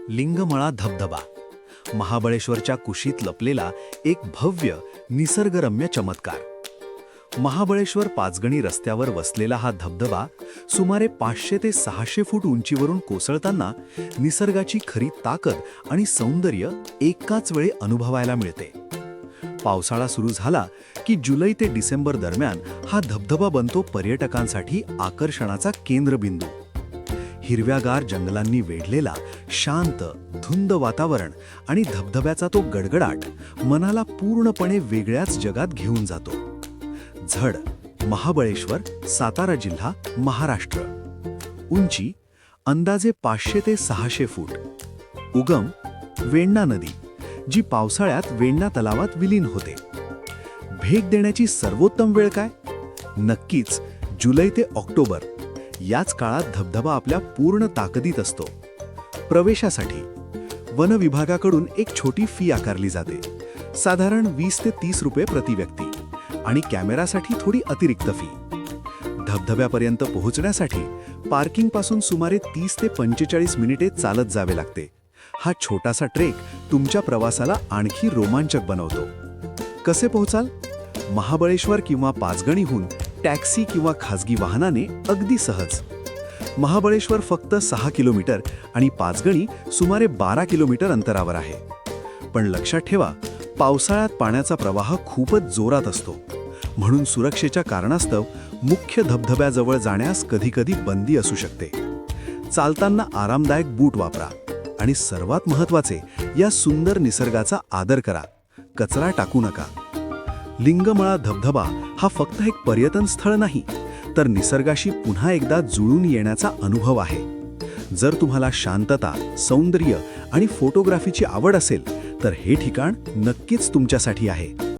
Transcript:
लिंगमळा धबधबा महाबळेश्वरच्या कुशीत लपलेला एक भव्य निसर्गरम्य चमत्कार. महाबळेश्वर पाचगणी रस्त्यावर वसलेला हा धबधबा सुमारे 500 ते 600 फूट उंचीवरून कोसळताना निसर्गाची खरी ताकद आणि सौंदर्य एकाच वेळी अनुभवायला मिळते. पावसाळा सुरू झाला की जुलै ते डिसेंबर दरम्यान हा धबधबा बनतो पर्यटकांसाठी आकर्षणाचा केंद्रबिंदू. हिरव्यागार जंगलांनी वेढलेला शांत धुंद वातावरण आणि धबधब्याचा तो गडगडाट मनाला पूर्णपणे वेगळ्याच जगात घेऊन जातो. झड, महाबळेश्वर, सातारा जिल्हा, महाराष्ट्र. उंची अंदाजे 500 ते 600 फूट. उगम वेण्णा नदी, जी पावसाळ्यात वेण्णा तलावात विलीन होते. भेट देण्याची सर्वोत्तम वेळ काय? नक्कीच जुलै ते ऑक्टोबर. याच काळात धबधबा आपल्या पूर्ण ताकदीत असतो. प्रवेशासाठी वन विभागाकडून एक छोटी फी आकारली जाते, साधारण 20 ते 30 रुपये प्रति व्यक्ती, आणि कॅमेरासाठी थोडी अतिरिक्त फी. धबधब्यापर्यंत पोहोचण्यासाठी पार्किंगपासून सुमारे 30 ते 45 मिनिटे चालत जावे लागते. हा छोटासा ट्रेक तुमच्या प्रवासाला आणखी रोमांचक बनवतो. कसे पोहोचाल? महाबळेश्वर किंवा पाचगणीहून टॅक्सी किंवा खाजगी वाहनाने अगदी सहज. महाबळेश्वर फक्त 6 किलोमीटर आणि पाचगणी सुमारे 12 किलोमीटर अंतरावर आहे. पण लक्षात ठेवा, पावसाळ्यात पाण्याचा प्रवाह खूपच जोरात असतो, म्हणून सुरक्षेच्या कारणास्तव मुख्य धबधब्याजवळ जाण्यास कधीकधी बंदी असू शकते. चालताना आरामदायक बूट वापरा आणि सर्वात महत्त्वाचे, या सुंदर निसर्गाचा आदर करा. कचरा टाकू नका. लिंगमळा धबधबा हा फक्त एक पर्यटन स्थळ नाही, तर निसर्गाशी पुन्हा एकदा जुळून येण्याचा अनुभव आहे. जर तुम्हाला शांतता, सौंदर्य आणि फोटोग्राफीची आवड असेल तर हे ठिकाण नक्कीच तुमच्यासाठी आहे.